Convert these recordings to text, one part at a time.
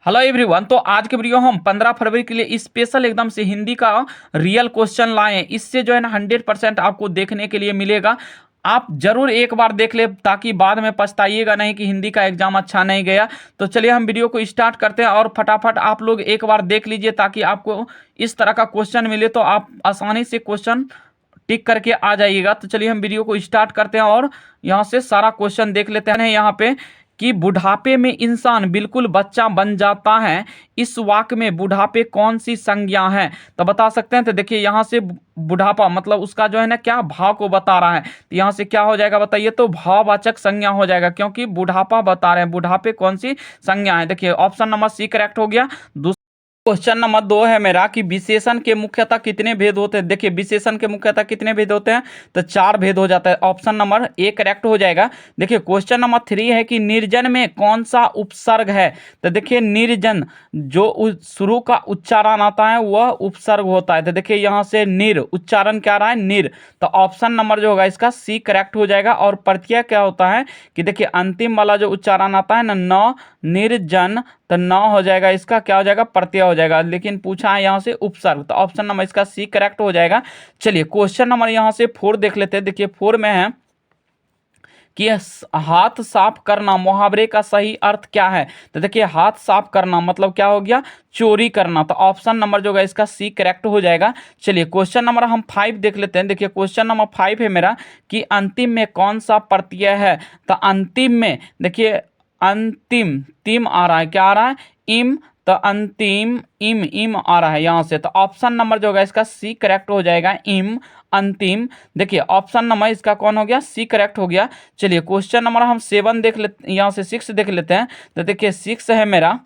Hello everyone. तो आज के वीडियो हम 15 फरवरी के लिए स्पेशल एकदम से हिंदी का रियल क्वेश्चन लाए हैं। इससे जो है ना 100% आपको देखने के लिए मिलेगा। आप जरूर एक बार देख ले ताकि बाद में पछताइएगा नहीं कि हिंदी का एग्जाम अच्छा नहीं गया। तो चलिए हम वीडियो को स्टार्ट करते हैं और फटाफट आप लोग एक बार देख लीजिए ताकि आपको इस तरह का क्वेश्चन मिले तो आप आसानी से क्वेश्चन टिक करके आ जाइएगा। तो चलिए हम वीडियो को स्टार्ट करते हैं और यहाँ से सारा क्वेश्चन देख लेते हैं। यहाँ पे कि बुढ़ापे में इंसान बिल्कुल बच्चा बन जाता है, इस वाक्य में बुढ़ापे कौन सी संज्ञा है? तो बता सकते हैं। तो देखिए यहाँ से बुढ़ापा मतलब उसका जो है ना क्या भाव को बता रहा है। तो यहाँ से क्या हो जाएगा बताइए? तो भाववाचक संज्ञा हो जाएगा क्योंकि बुढ़ापा बता रहे हैं। बुढ़ापे कौन सी संज्ञा है? देखिए ऑप्शन नंबर सी करेक्ट हो गया। क्वेश्चन नंबर 2 है मेरा कि विशेषण के मुख्यतः कितने भेद होते हैं? देखिए विशेषण के मुख्यतः कितने भेद होते हैं? तो 4 भेद हो जाता है। ऑप्शन नंबर ए करेक्ट हो जाएगा। देखिए क्वेश्चन नंबर 3 है कि निर्जन में कौन सा उपसर्ग है? तो देखिए निर्जन जो शुरू का उच्चारण आता है वह उपसर्ग होता है। तो देखिए यहाँ से निर उच्चारण क्या रहा है? निर। तो ऑप्शन नंबर जो होगा इसका सी करेक्ट हो जाएगा। और प्रत्यय क्या होता है कि देखिए अंतिम वाला जो उच्चारण आता है ना न निर्जन, तो न हो जाएगा इसका क्या हो जाएगा? प्रत्यय हो जाएगा। लेकिन पूछा है यहाँ से उपसर्ग, तो ऑप्शन नंबर इसका सी करेक्ट हो जाएगा। चलिए क्वेश्चन नंबर यहाँ से 4 देख लेते हैं। देखिए 4 में है कि हाथ साफ करना मुहावरे का सही अर्थ क्या है? तो देखिए हाथ साफ करना मतलब क्या हो गया? चोरी करना। तो ऑप्शन नंबर जो होगा इसका सी करेक्ट हो जाएगा। चलिए क्वेश्चन नंबर हम 5 देख लेते हैं। देखिए क्वेश्चन नंबर 5 है मेरा कि अंतिम में कौन सा प्रत्यय है? तो अंतिम में देखिए अंतिम तिम आ रहा है, क्या आ रहा है? इम। तो अंतिम इम इम आ रहा है यहाँ से। तो ऑप्शन नंबर जो होगा इसका सी करेक्ट हो जाएगा, इम अंतिम। देखिए ऑप्शन नंबर इसका कौन हो गया? सी करेक्ट हो गया। चलिए क्वेश्चन नंबर हम 7 देख लेते, यहाँ से 6 देख लेते हैं। तो देखिए 6 है मेरा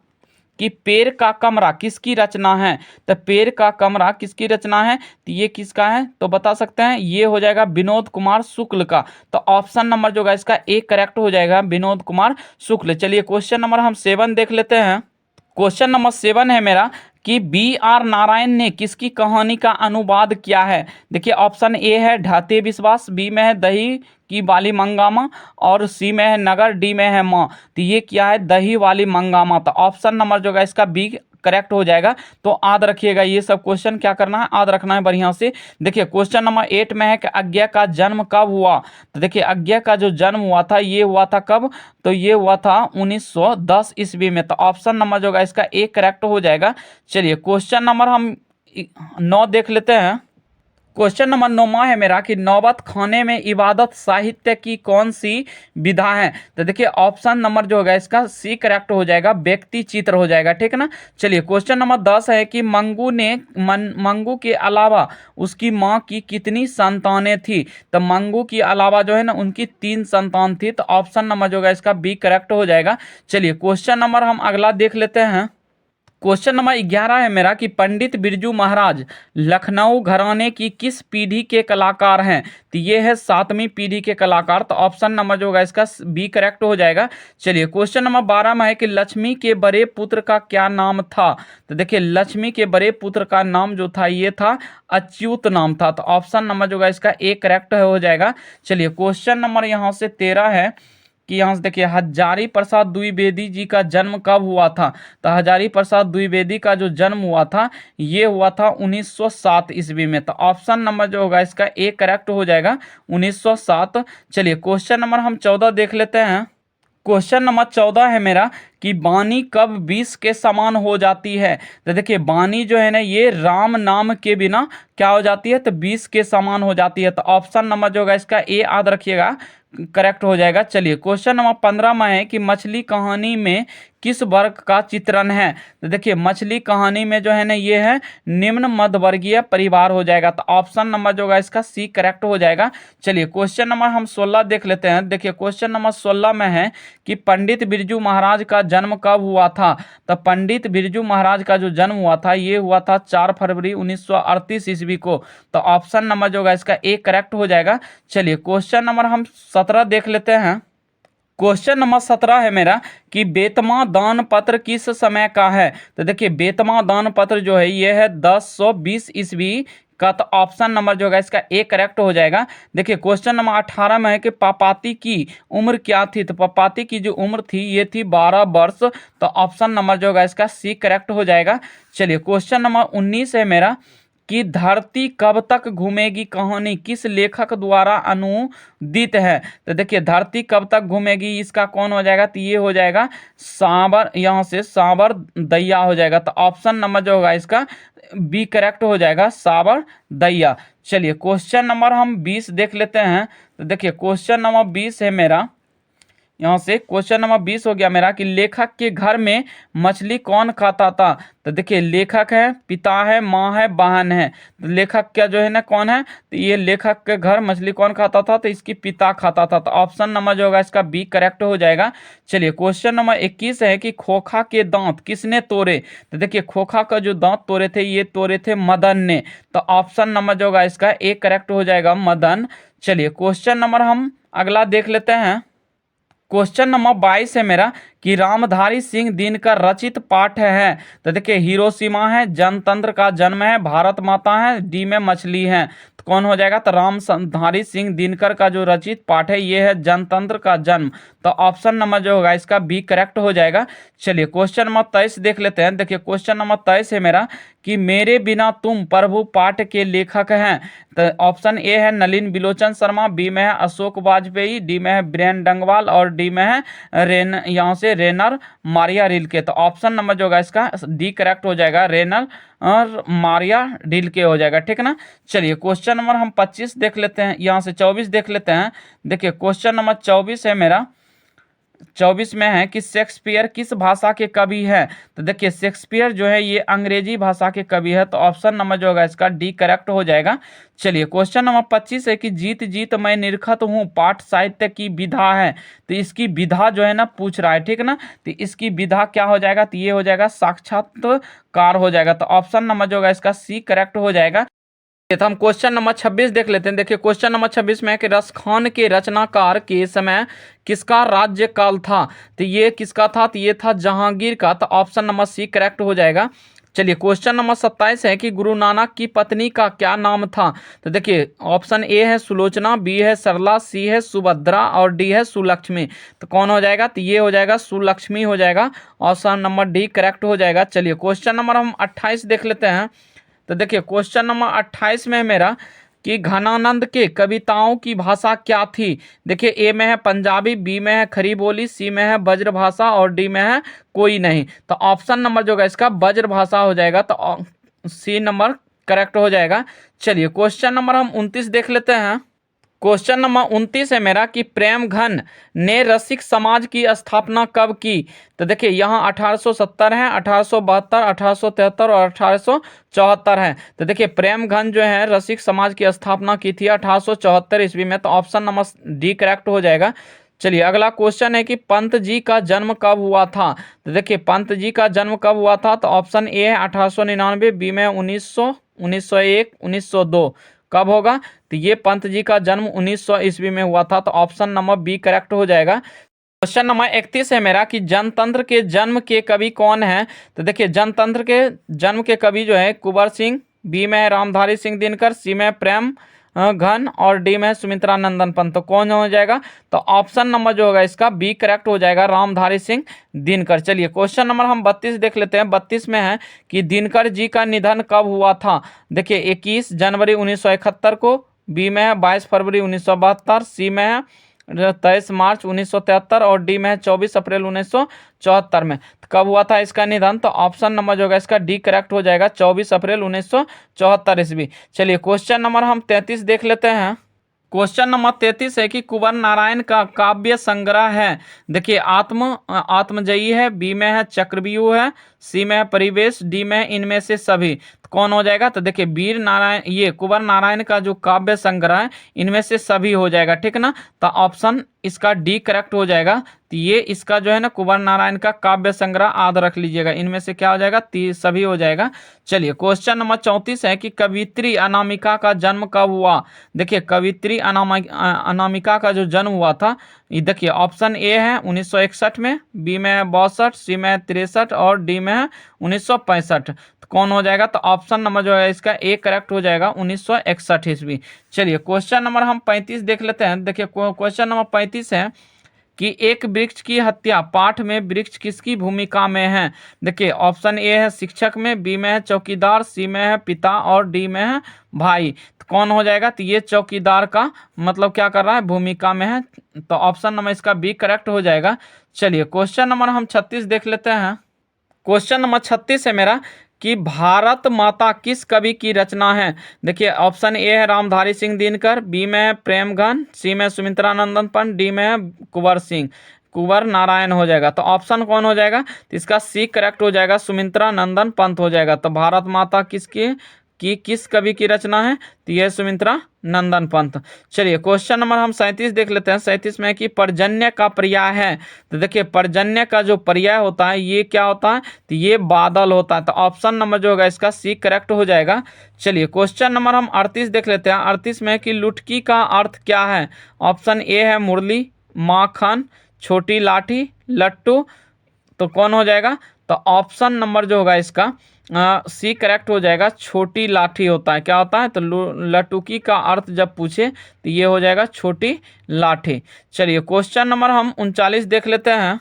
कि पेड़ का कमरा किसकी रचना है? तो पेड़ का कमरा किसकी रचना है? तो ये किसका है? तो बता सकते हैं ये हो जाएगा विनोद कुमार शुक्ल का। तो ऑप्शन नंबर जो होगा इसका ए करेक्ट हो जाएगा, विनोद कुमार शुक्ल। चलिए क्वेश्चन नंबर हम 7 देख लेते हैं। क्वेश्चन नंबर 7 है मेरा कि बी आर नारायण ने किसकी कहानी का अनुवाद किया है? देखिए ऑप्शन ए है ढाते विश्वास, बी में है दही की वाली मंगामा, और सी में है नगर, डी में है माँ। तो ये क्या है? दही वाली मंगामा। तो ऑप्शन नंबर जो है इसका बी करेक्ट हो जाएगा। तो याद रखिएगा ये सब क्वेश्चन क्या करना है? याद रखना है बढ़िया से। देखिए क्वेश्चन नंबर 8 में है कि आज्ञा का जन्म कब हुआ? तो देखिए आज्ञा का जो जन्म हुआ था ये हुआ था कब? तो ये हुआ था 1910 ईस्वी में। तो ऑप्शन नंबर जो होगा इसका ए करेक्ट हो जाएगा। चलिए क्वेश्चन नंबर हम 9 देख लेते हैं। क्वेश्चन नंबर 9 है मेरा कि नौबत खाने में इबादत साहित्य की कौन सी विधा है? तो देखिए ऑप्शन नंबर जो होगा इसका सी करेक्ट हो जाएगा, व्यक्ति चित्र हो जाएगा। ठीक है ना। चलिए क्वेश्चन नंबर 10 है कि मंगू के अलावा उसकी माँ की कितनी संतानें थी? तो मंगू की अलावा जो है ना उनकी 3 संतान थी। तो ऑप्शन नंबर जो होगा इसका बी करेक्ट हो जाएगा। चलिए क्वेश्चन नंबर हम अगला देख लेते हैं। क्वेश्चन नंबर 11 है मेरा कि पंडित बिरजू महाराज लखनऊ घराने की किस पीढ़ी के कलाकार हैं? तो ये है 7वीं पीढ़ी के कलाकार। तो ऑप्शन नंबर जो होगा इसका बी करेक्ट हो जाएगा। चलिए क्वेश्चन नंबर 12 में है कि लक्ष्मी के बड़े पुत्र का क्या नाम था? तो देखिए लक्ष्मी के बड़े पुत्र का नाम जो था ये था अच्युत नाम था। तो ऑप्शन नंबर जो होगा इसका ए करेक्ट हो जाएगा। चलिए क्वेश्चन नंबर यहाँ से 13 है कि यहाँ से देखिए हजारी प्रसाद द्विवेदी जी का जन्म कब हुआ था? तो हजारी प्रसाद द्विवेदी का जो जन्म हुआ था ये हुआ था 1907 ईस्वी में। तो ऑप्शन नंबर जो होगा इसका ए करेक्ट हो जाएगा, 1907। चलिए क्वेश्चन नंबर हम 14 देख लेते हैं। क्वेश्चन नंबर 14 है मेरा कि वाणी कब 20 के समान हो जाती है? तो देखिए वाणी जो है ना ये राम नाम के बिना क्या हो जाती है? तो 20 के समान हो जाती है। तो ऑप्शन नंबर जो होगा इसका ए याद रखिएगा, करेक्ट हो जाएगा। चलिए क्वेश्चन नंबर 15 में है कि मछली कहानी में किस वर्ग का चित्रण है? तो देखिए मछली कहानी में जो है ना ये है निम्न मध्यवर्गीय परिवार हो जाएगा। तो ऑप्शन नंबर जो होगा इसका सी करेक्ट हो जाएगा। चलिए क्वेश्चन नंबर हम 16 देख लेते हैं। देखिए क्वेश्चन नंबर 16 में है कि पंडित बिरजू महाराज का जन्म कब हुआ था? तो पंडित बिरजू महाराज का जो जन्म हुआ था ये हुआ था 4 फरवरी 1938 ईस्वी को। तो ऑप्शन नंबर जो होगा इसका ए करेक्ट हो जाएगा। चलिए क्वेश्चन नंबर हम 17 देख लेते हैं। क्वेश्चन नंबर 17 है मेरा कि बेतमा दान पत्र किस समय का है? तो देखिए बेतमा दान पत्र जो है ये है 1020 ईस्वी का, तो ऑप्शन नंबर जो है इसका ए करेक्ट हो जाएगा। देखिए क्वेश्चन नंबर 18 में है कि पापाती की उम्र क्या थी, तो पापाती की जो उम्र थी ये थी 12 वर्ष, तो ऑप्शन नंबर जो है इसका सी करेक्ट हो जाएगा। चलिए क्वेश्चन नंबर 19 है मेरा कि धरती कब तक घूमेगी कहानी किस लेखक द्वारा अनुदित है। तो देखिए धरती कब तक घूमेगी इसका कौन हो जाएगा, तो ये हो जाएगा सांबर, यहाँ से सांबर दैया हो जाएगा, तो ऑप्शन नंबर जो होगा इसका बी करेक्ट हो जाएगा, सांबर दैया। चलिए क्वेश्चन नंबर हम 20 देख लेते हैं। तो देखिए क्वेश्चन नंबर 20 है मेरा, यहाँ से क्वेश्चन नंबर 20 हो गया मेरा कि लेखक के घर में मछली कौन खाता था। तो देखिए लेखक है, पिता है, माँ है, बहन है, तो लेखक क्या जो है ना कौन है, तो ये लेखक के घर मछली कौन खाता था, तो इसकी पिता खाता था, तो ऑप्शन नंबर जो होगा इसका बी करेक्ट हो जाएगा। चलिए क्वेश्चन नंबर 21 है कि खोखा के दांत किसने तोड़े। तो देखिए खोखा का जो दांत तोड़े थे ये तोड़े थे मदन ने, तो ऑप्शन नंबर जो होगा इसका ए करेक्ट हो जाएगा, मदन। चलिए क्वेश्चन नंबर हम अगला देख लेते हैं। क्वेश्चन नंबर 22 है मेरा कि रामधारी सिंह दिनकर रचित पाठ है। तो देखिए हिरोशिमा है, जनतंत्र का जन्म है, भारत माता है, डी में मछली है, तो कौन हो जाएगा, तो रामधारी सिंह दिनकर का जो रचित पाठ है ये है जनतंत्र का जन्म, तो ऑप्शन नंबर जो होगा इसका बी करेक्ट हो जाएगा। चलिए क्वेश्चन नंबर 23 देख लेते हैं। देखिए क्वेश्चन नंबर 23 है मेरा कि मेरे बिना तुम प्रभु पाठ के लेखक हैं। तो ऑप्शन ए है नलिन बिलोचन शर्मा, बी में है अशोक वाजपेयी, डी में है बीरेन डंगवाल और डी में है यहाँ से रेनर मारिया रिल्के, तो ऑप्शन नंबर जो होगा इसका डी करेक्ट हो जाएगा, रेनर और मारिया रिल्के हो जाएगा, ठीक है ना। चलिए क्वेश्चन नंबर हम 25 देख लेते हैं, यहाँ से 24 देख लेते हैं। देखिए क्वेश्चन नंबर 24 है मेरा, 24 में है कि शेक्सपियर किस भाषा के कवि हैं। तो देखिए शेक्सपियर जो है ये अंग्रेजी भाषा के कवि है, तो ऑप्शन नंबर जो होगा इसका डी करेक्ट हो जाएगा। चलिए क्वेश्चन नंबर 25 है कि जीत जीत मैं निरखत हूँ पाठ साहित्य की विधा है। तो इसकी विधा जो है ना पूछ रहा है, ठीक है ना, तो इसकी विधा क्या हो जाएगा, तो ये हो जाएगा साक्षात्कार हो जाएगा, तो ऑप्शन नंबर जो होगा इसका सी करेक्ट हो जाएगा। तो हम क्वेश्चन नंबर 26 देख लेते हैं। देखिए क्वेश्चन नंबर 26 में है कि रसखान के रचनाकार के समय किसका राज्यकाल था। तो ये किसका था, तो ये था जहांगीर का, तो ऑप्शन नंबर सी करेक्ट हो जाएगा। चलिए क्वेश्चन नंबर 27 है कि गुरु नानक की पत्नी का क्या नाम था। तो देखिए ऑप्शन ए है सुलोचना, बी है सरला, सी है सुभद्रा और डी है सुलक्ष्मी, तो कौन हो जाएगा, तो ये हो जाएगा सुलक्ष्मी हो जाएगा, ऑप्शन नंबर डी करेक्ट हो जाएगा। चलिए क्वेश्चन नंबर हम 28 देख लेते हैं। तो देखिए क्वेश्चन नंबर 28 में है मेरा कि घनानंद के कविताओं की भाषा क्या थी। देखिए ए में है पंजाबी, बी में है खड़ी बोली, सी में है ब्रज भाषा और डी में है कोई नहीं, तो ऑप्शन नंबर जो है इसका ब्रज भाषा हो जाएगा, तो सी नंबर करेक्ट हो जाएगा। चलिए क्वेश्चन नंबर हम 29 देख लेते हैं। क्वेश्चन नंबर 29 है मेरा कि प्रेमघन ने रसिक समाज की स्थापना कब की। तो देखिए यहाँ 1870 है, 1872, 1873 और 1874 है। तो देखिए प्रेमघन जो है रसिक समाज की स्थापना की थी 1874 ईस्वी में, तो ऑप्शन नंबर डी करेक्ट हो जाएगा। चलिए अगला क्वेश्चन है कि पंत जी का जन्म कब हुआ था। तो देखिए पंत जी का जन्म कब हुआ था, तो ऑप्शन ए है 1899, बी में 1900, 1901, 1902, कब होगा, तो ये पंत जी का जन्म 1900 ईस्वी में हुआ था, तो ऑप्शन नंबर बी करेक्ट हो जाएगा। क्वेश्चन नंबर 31 है मेरा कि जनतंत्र के जन्म के कवि कौन है। तो देखिए जनतंत्र के जन्म के कवि जो है कुंवर सिंह, बी में रामधारी सिंह दिनकर, सी में प्रेम घन और डी में सुमित्रा नंदन पंत, तो कौन हो जाएगा, तो ऑप्शन नंबर जो होगा इसका बी करेक्ट हो जाएगा, रामधारी सिंह दिनकर। चलिए क्वेश्चन नंबर हम 32 देख लेते हैं। 32 में है कि दिनकर जी का निधन कब हुआ था। देखिए 21 जनवरी 1971 को, बी में है 22 फरवरी 1972, सी में है 23 मार्च 1973 और डी में है 24 अप्रैल 1974 में, तो कब हुआ था इसका निधन, तो ऑप्शन नंबर जो होगा इसका डी करेक्ट हो जाएगा, 24 अप्रैल 1974 ईस्वी। चलिए क्वेश्चन नंबर हम 33 देख लेते हैं। क्वेश्चन नंबर 33 है कि कुंवर नारायण का काव्य संग्रह है। देखिए आत्मजयी है, बी में है चक्रव्यूह है, सी में है परिवेश, डी में है इनमें से सभी, तो कौन हो जाएगा, तो देखिए वीर नारायण, ये कुंवर नारायण का जो काव्य संग्रह है इनमें से सभी हो जाएगा, ठीक ना, तो ऑप्शन इसका डी करेक्ट हो जाएगा। तो ये इसका जो है ना कुंवर नारायण का काव्य संग्रह आदि रख लीजिएगा, इनमें से क्या हो जाएगा, सभी हो जाएगा। चलिए क्वेश्चन नंबर 34 है कि कवियत्री अनामिका का जन्म कब हुआ। देखिए कवियत्री अनामिका का जो जन्म हुआ था, ये देखिए ऑप्शन ए है 1961 में, बी में है 62, सी में है 63 और डी में है 1965। तो कौन हो जाएगा, तो ऑप्शन नंबर जो है इसका ए करेक्ट हो जाएगा 1961 ईस्वी। चलिए क्वेश्चन नंबर हम 35 देख लेते हैं। देखिए क्वेश्चन नंबर 35 है कि एक वृक्ष की हत्या पाठ में वृक्ष किसकी भूमिका में है। देखिए ऑप्शन ए है शिक्षक में, बी में है चौकीदार, सी में है पिता और डी में है भाई। तो कौन हो जाएगा, तो ये चौकीदार का मतलब क्या कर रहा है, भूमिका में है। तो ऑप्शन नंबर इसका बी करेक्ट हो जाएगा। चलिए क्वेश्चन नंबर हम 36 देख लेते हैं। क्वेश्चन नंबर 36 है मेरा कि भारत माता किस कवि की रचना है। देखिए ऑप्शन ए है रामधारी सिंह दिनकर, बी में है प्रेमघन, सी में सुमित्रा नंदन पंत, डी में है कुंवर नारायण हो जाएगा। तो ऑप्शन कौन हो जाएगा, तो इसका सी करेक्ट हो जाएगा, सुमित्रा नंदन पंत हो जाएगा। तो भारत माता किस कवि की रचना है, तो यह सुमित्रा नंदन पंत। चलिए क्वेश्चन नंबर हम 37 देख लेते हैं। 37 में कि पर्जन्य का पर्याय है। तो देखिए पर्जन्य का जो पर्याय होता है ये क्या होता है, तो ये बादल होता है। तो ऑप्शन नंबर जो होगा इसका सी करेक्ट हो जाएगा। चलिए क्वेश्चन नंबर हम 38 देख लेते हैं। 38 में कि लुटकी का अर्थ क्या है। ऑप्शन ए है मुरली, माखन, छोटी लाठी, लट्टू। तो कौन हो जाएगा, तो ऑप्शन नंबर जो होगा इसका सी करेक्ट हो जाएगा, छोटी लाठी होता है। क्या होता है, तो लटुकी का अर्थ जब पूछे तो ये हो जाएगा छोटी लाठी। चलिए क्वेश्चन नंबर हम 39 देख लेते हैं।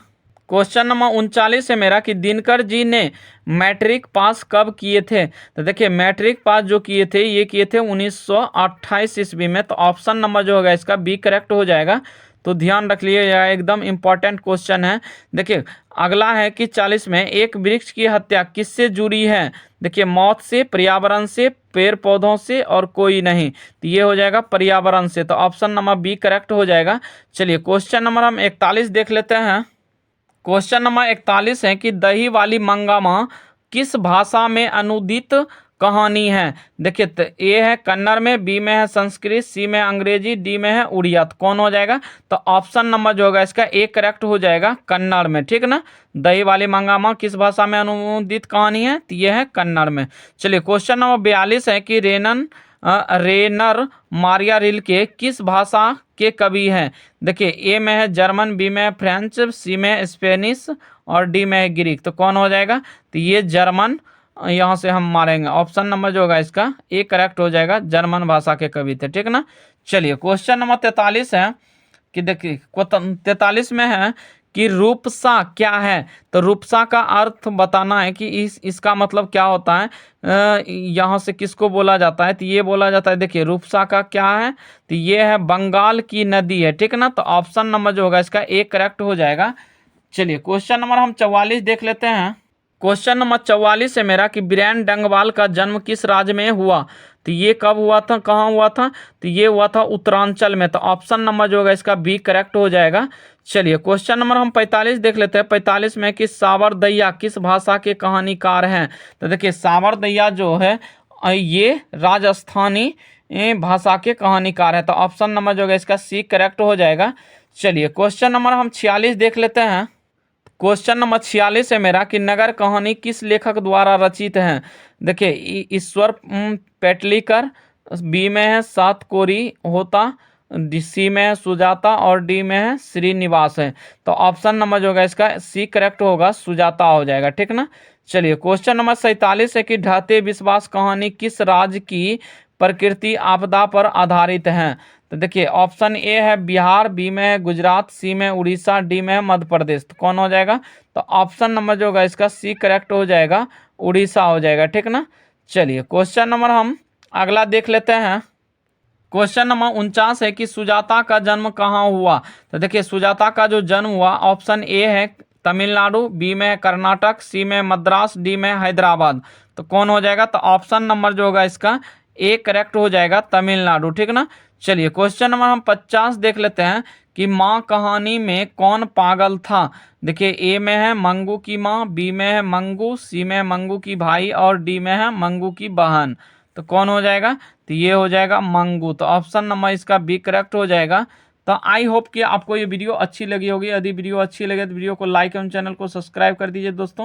क्वेश्चन नंबर 39 है मेरा कि दिनकर जी ने मैट्रिक पास कब किए थे। तो देखिए मैट्रिक पास जो किए थे ये किए थे 1928 ईस्वी में। तो ऑप्शन नंबर जो होगा इसका बी करेक्ट हो जाएगा। तो ध्यान रख लीजिएगा, एकदम इंपॉर्टेंट क्वेश्चन है। देखिए अगला है कि 40 में एक वृक्ष की हत्या किससे जुड़ी है। देखिए मौत से, पर्यावरण से, पेड़ पौधों से और कोई नहीं। तो ये हो जाएगा पर्यावरण से। तो ऑप्शन नंबर बी करेक्ट हो जाएगा। चलिए क्वेश्चन नंबर हम 41 देख लेते हैं। क्वेश्चन नंबर 41 है कि दही वाली मंगामा किस भाषा में अनुदित कहानी है। देखिए ए है कन्नड़ में, बी में है संस्कृत, सी में अंग्रेजी, डी में है उड़िया। तो कौन हो जाएगा, तो ऑप्शन नंबर जो होगा इसका ए करेक्ट हो जाएगा, कन्नड़ में। ठीक ना, दही वाली मंगामा किस भाषा में अनुदित कहानी है, तो ये है कन्नड़ में। चलिए क्वेश्चन नंबर 42 है कि रेनर मारिया रिल्के किस भाषा के कवि हैं। देखिए ए में है जर्मन, बी में है फ्रेंच, सी में है स्पेनिश और डी में है ग्रीक। तो कौन हो जाएगा, तो ये जर्मन, यहाँ से हम मारेंगे। ऑप्शन नंबर जो होगा इसका ए करेक्ट हो जाएगा, जर्मन भाषा के कवि थे। ठीक ना, चलिए क्वेश्चन नंबर 43 है कि देखिए 43 में है कि रूपसा क्या है। तो रूपसा का अर्थ बताना है कि इसका मतलब क्या होता है, यहाँ से किसको बोला जाता है, तो ये बोला जाता है। देखिए रूपसा का क्या है, तो ये है बंगाल की नदी है। ठीक ना, तो ऑप्शन नंबर जो होगा इसका ए करेक्ट हो जाएगा। चलिए क्वेश्चन नंबर हम 44 देख लेते हैं। क्वेश्चन नंबर 44 है मेरा कि बीरेन डंगवाल का जन्म किस राज्य में हुआ। तो ये कब हुआ था, कहाँ हुआ था, तो ये हुआ था उत्तरांचल में। तो ऑप्शन नंबर जो होगा इसका बी करेक्ट हो जाएगा। चलिए क्वेश्चन नंबर हम 45 देख लेते हैं। 45 में कि सावरदैया किस भाषा के कहानीकार हैं। तो देखिए सावरदैया जो है ये राजस्थानी भाषा के कहानीकार है। तो ऑप्शन नंबर जो होगा इसका सी करेक्ट हो जाएगा। चलिए क्वेश्चन नंबर हम 46 देख लेते हैं। क्वेश्चन नंबर 46 है मेरा कि नगर कहानी किस लेखक द्वारा रचित है। देखिए ईश्वर पेटलीकर, बी में है सातकोरी होता, सी में है सुजाता और डी में है श्रीनिवास है। तो ऑप्शन नंबर जो होगा इसका सी करेक्ट होगा, सुजाता हो जाएगा। ठीक ना, चलिए क्वेश्चन नंबर 47 है कि ढहते विश्वास कहानी किस राज्य की प्रकृति आपदा पर आधारित है। तो देखिए ऑप्शन ए है बिहार, बी में है गुजरात, सी में उड़ीसा, डी में है मध्य प्रदेश। तो कौन हो जाएगा, तो ऑप्शन नंबर जो होगा इसका सी करेक्ट हो जाएगा, उड़ीसा हो जाएगा। ठीक ना, चलिए क्वेश्चन नंबर हम अगला देख लेते हैं। क्वेश्चन नंबर 49 है कि सुजाता का जन्म कहाँ हुआ। तो देखिए सुजाता का जो जन्म हुआ ऑप्शन ए है तमिलनाडु, बी में है कर्नाटक, सी में मद्रास, डी में हैदराबाद। तो कौन हो जाएगा, तो ऑप्शन नंबर जो होगा इसका ए करेक्ट हो जाएगा, तमिलनाडु। ठीक ना, चलिए क्वेश्चन नंबर हम 50 देख लेते हैं कि माँ कहानी में कौन पागल था। देखिए ए में है मंगू की माँ, बी में है मंगू, सी में है मंगू की भाई और डी में है मंगू की बहन। तो कौन हो जाएगा, तो ये हो जाएगा मंगू। तो ऑप्शन नंबर इसका बी करेक्ट हो जाएगा। तो आई होप कि आपको ये वीडियो अच्छी लगी होगी। यदि वीडियो अच्छी लगे तो वीडियो को लाइक एवं चैनल को सब्सक्राइब कर दीजिए दोस्तों।